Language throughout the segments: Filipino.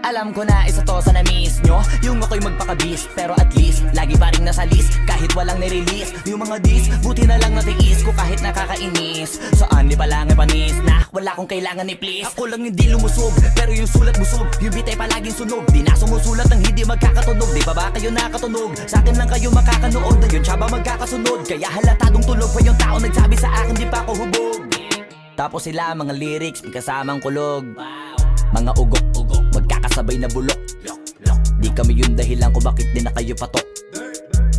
Alam ko na isa to sa na-miss nyo, yung ako'y magpakabis. Pero at least, lagi pa rin nasa list kahit walang nirelease. Yung mga dis, buti na lang natiis ko kahit nakakainis. Saan di palang panis na wala kong kailangan ni please. Ako lang hindi lumusog, pero yung sulat busog. Yung bitay palaging sunog, di na sumusulat ng hindi magkakatunog. Di ba ba kayo nakatunog? Sa akin lang kayo makakanood, na yun siya ba magkakasunod? Kaya halatadong tulog pa yung tao nagsabi sa akin di pa ako hubog. Tapos sila mga lyrics, may kasamang kulog. Mga ugok-ugok, magkakasabay na bulok. Di kami yung dahilan kung bakit di na kayo patok.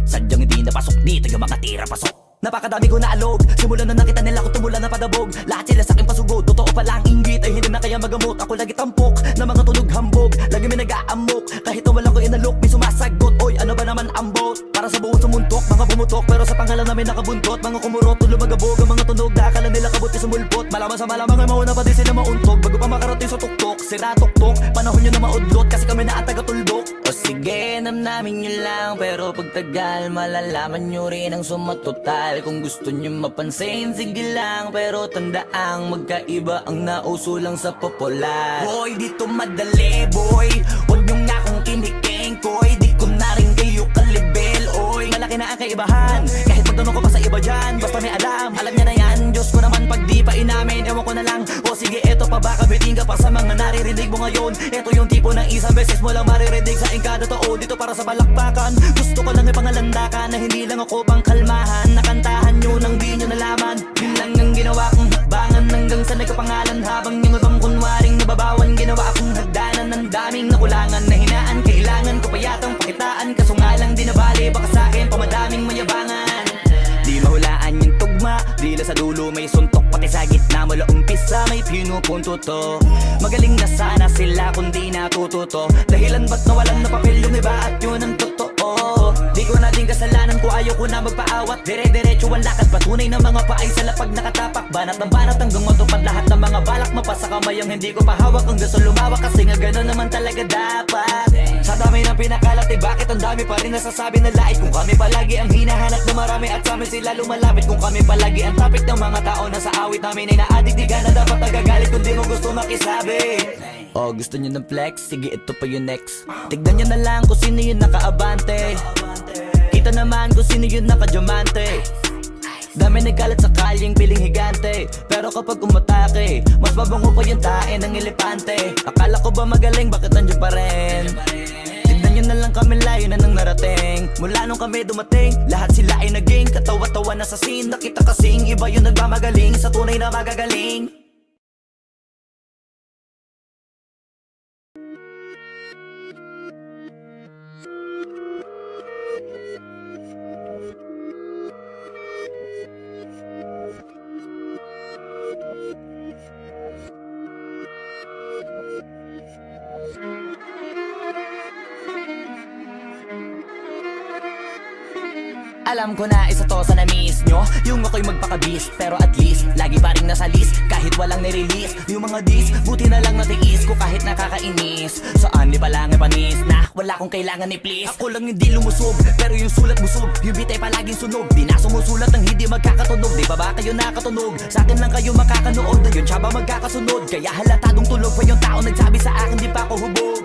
Sadyang hindi napasok dito yung mga tira pasok. Napakadami ko na alog, simulan na nakita nila ko tumula na padabog. Lahat sila sa'kin pasugod, totoo pala ang inggit ay hindi na kaya magamot. Ako lagi tampok, na mga tunog hambog. Lagi may nag-aamok, kahit na walang ko inalok. May sumasagot, oy ano ba naman ang bot? Para sa buong sumuntok, mga bumutok. Pero sa pangalan namin nakabuntot, mga kumurot, tulo magabog. Ang mga tunog, akala nila kabuti sumulpot. Malaman sa malamang ay mauna pa din sila mauntog. Bago pa makarating sa tuktok, sira tuktok. Panahon nyo na maudlot, kasi kami na at taga-tulbok. O sige, namnamin nyo lang, pero pagtagal malalaman nyo rin ang sumatotal. Kung gusto nyo mapansin, sige lang, pero tandaang magkaiba ang nauso lang sa popular. Boy, dito madali, boy, huwag nyo nga akong kiniking, koy. Di ko na rin kayo kalibel, oy. Malaki na ang kaibahan, kahit magtanong ko pa sa iba dyan. Basta may alam niya na yan. Diyos ko naman pag di pa inamin, ewan ko na lang. O sige, eto pa ba, kabiting ka pa sa mga naririnig mo ngayon. Eto yung tipo ng isang beses mo lang maririnig sa engkada tao. Dito para sa balakbakan, gusto ko lang ipangalandakan na hindi lang ako pang kalmahan. Nakantahan nyo nang di nyo nalaman. Yun lang ang ginawa kong hakbangan hanggang sa nagkapangalan. Habang yung ibang kunwaring nababawan, ginawa akong hagdanan ng daming nakulangan na hinaan. Kailangan ko pa yatang pakitaan, kaso nga lang di nabali. Baka sa'kin pamadaming mayabangan. Di mahulaan yung tugma, dila sa dulo may suntok. Pati sa gitna mula umpisa may pinupunto to. Magaling na sana sila kung di natututo. Dahilan ba't nawalan na papel yung iba at yun ang totoo. Di ko na din kasalanan ko, ayaw ko na magpaawat. Dire-diretso ang lakad, patunay ng mga paay sa lapag nakatapak. Banat ng banat hanggang matupad lahat ng mga balak. Mapasa kamay ang hindi ko pahawak, ang gusto lumawak. Kasi nga gano'n naman talaga dapat. Sa dami ng pinakalat, eh bakit ang dami pa rin nasasabi na lait? Kung kami palagi ang hinahanap na marami at sa amin sila lumalapit. Kung kami palagi ang topic ng mga tao na sa awit namin ay na-addict, di ka na dapat nagagalit kung di mo gusto makisabi. Oh, gusto nyo ng flex? Sige, ito pa yung next. Tignan nyo na lang kung sino yung nakaabante. Kita naman kung sino yung nakadiamante. Dami nagkalat sa kalyeng piling higante. Pero kapag umatake, mas mabango pa yung tae ng elepante. Akala ko ba magaling, bakit nandiyan pa rin? Tignan nyo na lang kami, layo na nang narating. Mula nung kami dumating, lahat sila ay naging katawa-tawa na sa scene. Nakita kasing iba yung nagmamagaling sa tunay na magagaling. Alam ko na isa to sa na-miss nyo, yung ako'y magpakabis. Pero at least, lagi pa rin nasa list kahit walang nirelease. Yung mga dis, buti na lang natiis ko kahit nakakainis. Saan di palang panis na wala kong kailangan ni please. Ako lang hindi lumusog, pero yung sulat busog. Yung bitay palaging sunog, di na sumusulat ng hindi magkakatunog. Di ba ba kayo nakatunog? Sa akin lang kayo makakanood, na yun siya ba magkakasunod? Kaya halatadong tulog pa yung tao nagsabi sa akin di pa ako hubog.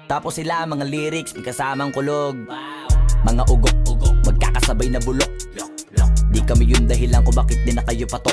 Tapos sila mga lyrics, may kasamang kulog. Mga ugok-ugok, magkakasabay na bulok. Di kami yung dahilan kung bakit di na kayo patok.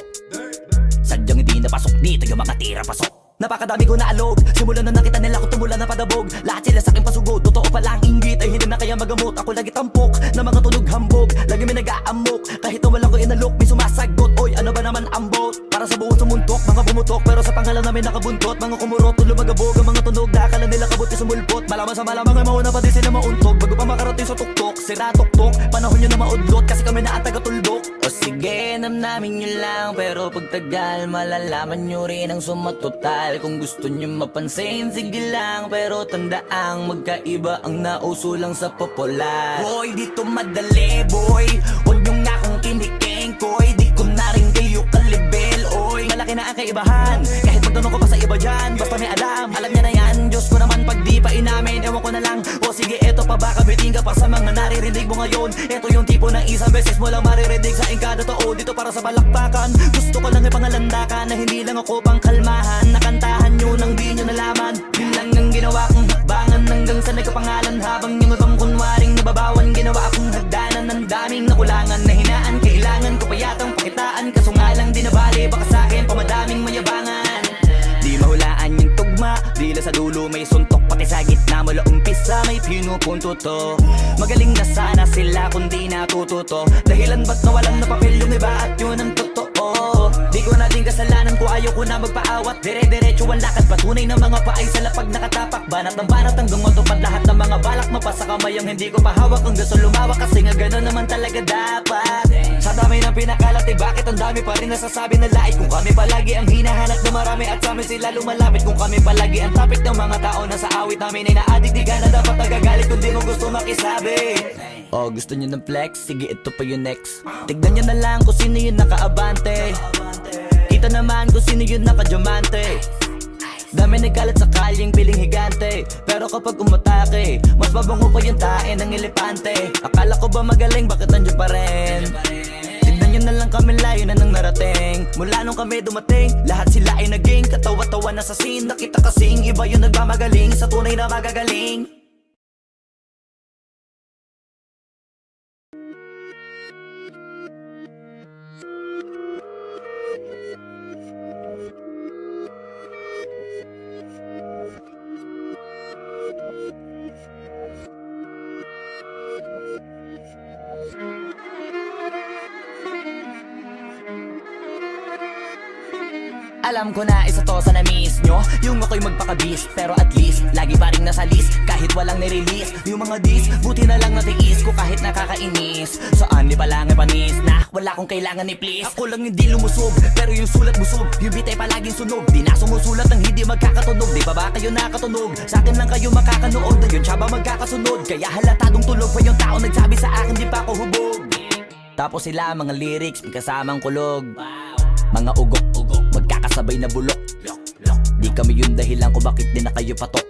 Sadyang hindi napasok dito yung mga tira pasok. Napakadami ko na alog, simulan na nakita nila ko tumula na padabog. Lahat sila sa'kin pasugod, totoo pala ang inggit ay hindi na kaya magamot. Ako lagi tampok, na mga tunog hambog. Lagi may nag-aamok, kahit na walang ko inalok. May sumasagot, oy ano ba naman ang bot? Para sa buong sumuntok, mga bumutok. Pero sa pangalan namin nakabuntot, mga kumurot, tulo magabog. Ang mga tunog, akala nila kabuti sumulpot. Malaman sa malamang ay mauna pa din sila mauntog. Bago pa makarating sa tuktok, sira tuktok. Panahon nyo na maudlot, kasi kami na at taga-tulbok. O sige, namnamin nyo lang, pero pagtagal malalaman nyo rin ang sumatotal. Kung gusto nyo mapansin, sige lang, pero tandaang magkaiba ang nauso lang sa popular. Boy, dito madali, boy, huwag nyo nga akong kiniking, koy. Di ko na rin kayo kalibel, oy. Malaki na ang kaibahan, kahit magtanong ko pa sa iba dyan. Basta may alam niya na yan. Diyos ko naman pag di pa inamin, ewan ko na lang. O sige, eto pa ba, kabiting ka pa sa mga naririnig mo ngayon. Eto yung tipo ng isang beses mo lang maririnig sa engkada tao. Dito para sa balakbakan, gusto ko lang ipangalandakan na hindi lang ako pang kalmahan. Nakantahan nyo nang di nyo nalaman. Yun lang ang ginawa kong Dila sa dulo may suntok, pati sa gitna mula umpisa may pinupunto to. Magaling na sana sila kung di natututo. Dahilan ba't nawalan na papel yung iba at yun ang totoo. Di ko na din kasalanan ko, ayaw ko na magpaawat. Dire-diretso ang lakad, patunay ng mga paay sa lapag nakatapak. Banat ng banat hanggang matupad lahat ng mga balak. Mapasa kamay ang hindi ko pahawak, ang gusto lumawak kasi nga gano'n naman talaga dapat. Sa dami ng pinakalat, bakit ang dami pa rin nasasabi na lait? Kung kami palagi ang hinahanap na marami at sa amin sila lumalapit. Kung kami palagi ang topic ng mga tao na sa awit namin ay na-addict, di ka na dapat nagagalit kung di mo gusto makisabi. Oh, gusto nyo ng flex? Sige, ito pa yung next. Tignan nyo na lang kung sino yung nakaabante. Kita naman kung sino yung nakadiamante. Dami nagkalat sa kalyeng piling higante, pero kapag umatake, mas mabango pa yung tae ng elepante. Akala ko ba magaling, bakit nandiyan pa rin? Tignan nyo na lang kami, layo na nang narating. Mula nung kami dumating, lahat sila ay naging katawa-tawa na sa scene. Nakita kasing iba yung nagmamagaling sa tunay na magagaling. Alam ko na isa to sa na-miss nyo, yung ako'y magpakabis, pero at least lagi pa rin nasa list, kahit walang nirelease. Yung mga dis, buti na lang natiis ko kahit nakakainis. Saan ni palang panis na wala kong kailangan ni please. Ako lang hindi lumusog, pero yung sulat busog. Yung beat ay palaging sunog, di na sumusulat ang hindi magkakatunog. Di ba ba kayo nakatunog? Sa akin lang kayo makakanood, na yun siya ba magkakasunod? Kaya halatadong tulog pa yung tao nagsabi sa akin di pa ako hubog. Tapos sila mga lyrics, may kasamang kulog. Mga ugok-ugok, magkakasabay na bulok. Di kami yung dahilan kung bakit di na kayo patok.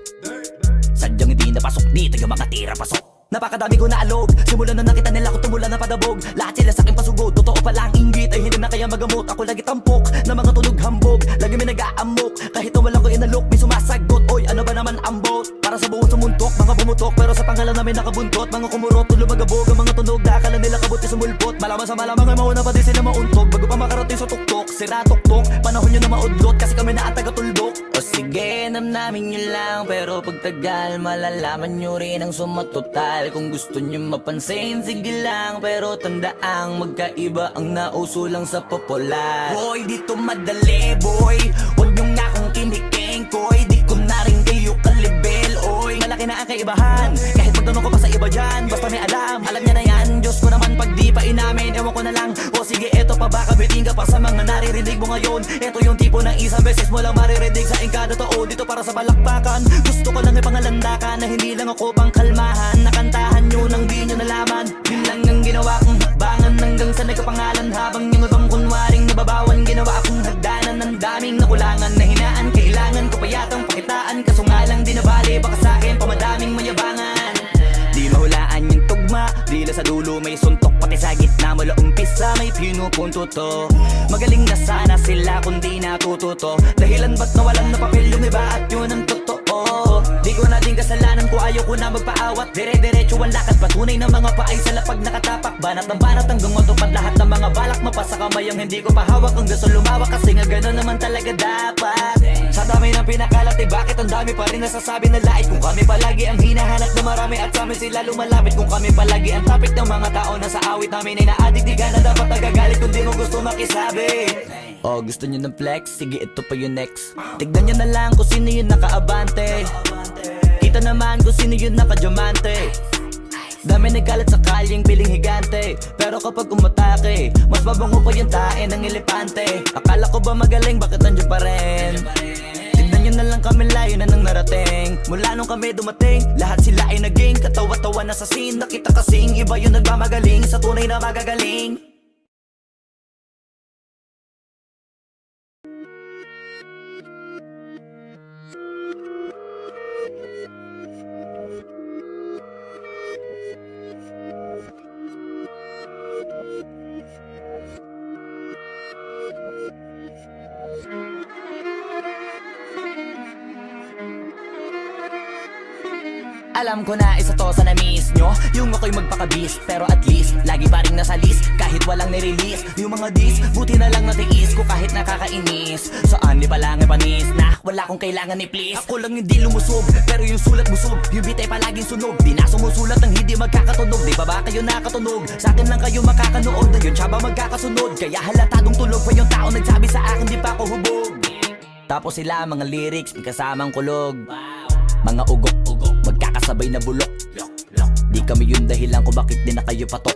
Sadyang hindi napasok, di taga mga tira pasok. Napakadami ko na alog, simulan na nakita nila ko tumula na padabog. Lahat sila sa akin pasugod, totoo pala ang inggit ay hindi na kaya magamot. Ako lagi tampok, na mga tunog hambog. Lagi may nag-aamok, kahit na walang ko inalok. May sumasagot, oy ano ba naman ang bot? Para sa buong sumuntok, mga bumutok, pero sa pangalan namin nakabuntot. Mga kumurot, tulo magabog, ang mga tunog na akala nila kabuti sumulpot. Malaman sa malamang ay mauna pa din sila mauntog. Bago pa makarating sa tuktok, sira tuktok. Panahon nyo na maudlot, kasi kami na ang taga-tuldok. O sige, namnamin nyo lang, pero pagtagal malalaman nyo rin ang sumatotal. Kung gusto nyo mapansin, sige lang, pero tandaang magkaiba ang nauso lang sa popular. Boy, dito madali, boy, huwag nyo nga akong kiniking, koy. Di ko na rin kayo kalibel, oy. Malaki na ang kaibahan, kahit magtanong ko pa sa iba dyan. Basta may alam niya na yan. Diyos ko naman pag di pa inamin, ewan ko na lang. O sige, eto pa ba kabiting ka pa sa mga naririnig mo ngayon? Eto yung tipo ng isang beses mo lang maririnig sa engkada tao. Dito para sa balakbakan, gusto ko lang ipangalandakan na hindi lang ako pang kalmahan. Nakantahan nyo nang di nyo nalaman, yun lang ang ginawa kong hakbangan. Hanggang sa nagkapangalan, habang yung ibang kunwaring nababawan. Ginawa akong hagdanan ng daming nakulangan na hinaan. Kailangan ko pa yatang pakitaan, kaso nga lang di nabali. Baka sa akin pamadaming mayabangan. Di mahulaan yung tugma, dila sa dulo may suntok, pati sa gitna mula umpisa may pinupunto to. Magaling na sana sila kung di natututo. Dahilan ba't nawalan na papel yung iba at yun ang totoo. Di ko na din kasalanan ko, ayaw ko na magpaawat. Dire-diretso ang lakad, patunay ng mga paay sa lapag nakatapak. Banat ng banat hanggang matupad lahat ng mga balak. Mapasa kamay ang hindi ko pahawak, ang gusto lumawak kasi nga gano'n naman talaga dapat. Sa dami ng pinakalat, bakit ang dami pa rin nasasabi na lait? Kung kami palagi ang hinahanap na marami at sa amin sila lumalapit. Kung kami palagi ang topic ng mga tao na sa awit namin ay na-addict, di ka na dapat nagagalit kung di mo gusto makisabi. Oh, gusto nyo ng flex? Sige, ito pa yung next. Tignan nyo na lang kung sino yung nakaabante. Kita naman kung sino yung nakadiamante. Dami nagkalat sa kalyeng piling higante, pero kapag umatake, mas mabango pa yung tae ng elepante. Akala ko ba magaling, bakit nandiyan pa rin? Tignan nyo na lang kami, layo na nang narating. Mula nung kami dumating, lahat sila ay naging katawa-tawa na sa scene. Nakita kasing iba yung nagmamagaling sa tunay na magagaling. Alam ko na isa to sa na-miss nyo, yung ako'y magpakabis, pero at least lagi pa rin nasa list, kahit walang nirelease. Yung mga dis, buti na lang natiis ko kahit nakakainis. Saan ni palang panis na wala akong kailangan ni please. Ako lang hindi lumusog, pero yung sulat busog. Yung beat ay palaging sunog, di na sumusulat ng hindi magkakatunog. Di ba ba kayo nakatunog? Sa akin lang kayo makakanood, na yun siya ba magkakasunod? Kaya halatadong tulog pa yung tao nagsabi sa akin di pa ako hubog. Tapos sila mga lyrics, may kasamang kulog. Mga ugok-ugok, magkakasabay na bulok. Di kami yung dahilan kung bakit di na kayo patok.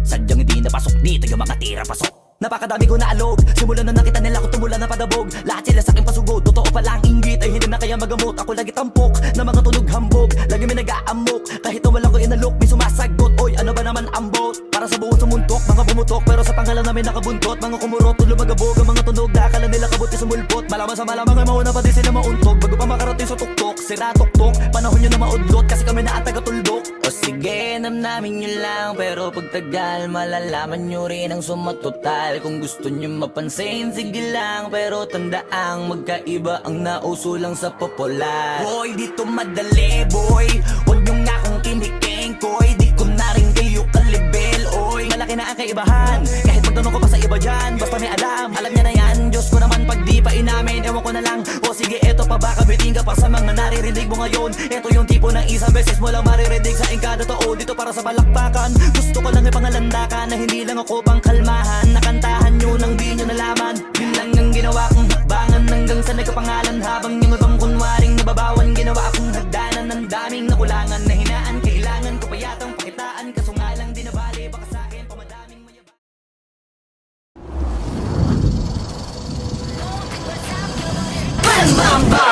Sadyang hindi napasok dito yung mga tira pasok. Napakadami ko na alog, simulan na nakita nila ko tumula na padabog. Lahat sila sa akin pasugod, totoo pala ang inggit ay hindi na kaya magamot. Ako lagi tampok, na mga tunog hambog. Lagi may nag-aamok, kahit na wala ko inalok. May sumasagot, oy ano ba naman ang bot? Para sa buong sumuntok, mga bumutok, pero sa pangalan namin nakabuntot. Mga kumurot, tulo magabog, ang mga tunog na akala nila kabuti sumulpot. Malaman sa malamang ay mauna pa din sila mauntog. Bago pa makarating sa tuktok, sira tuktok. Panahon nyo na maudlot, kasi kami na ang taga-tuldok. O sige, namnamin nyo lang, pero pagtagal malalaman nyo rin ang sumatotal. Kung gusto nyo mapansin, sige lang, pero tandaang magkaiba ang nauso lang sa popular. Boy, dito madali, boy, huwag nyo nga akong kiniking, koy. Di ko na rin kayo kalibel, oy. Malaki na ang kaibahan, kahit magtanong ko pa sa iba dyan. Basta may alam niya na yan. Diyos ko naman pag di pa inamin, ewan ko na lang. O sige, eto pa ba, kabiting ka pa sa mga naririnig mo ngayon. Eto yung tipo ng isang beses mo lang maririnig sa kada tao. Dito para sa balakbakan, gusto ko lang ipangalandakan na hindi lang ako pang kalmahan. Nakantahan nyo nang di nyo nalaman, yun lang ang ginawa kong hakbangan. Hanggang sa nagkapangalan, habang yung ibang kunwaring nababawan. Ginawa akong hagdanan ng daming nakulangan na hinaan. Kailangan ko pa yatang pakitaan, kaso nga lang di nabali. Baka sa akin pamadaming mayabang. Bam bam bam!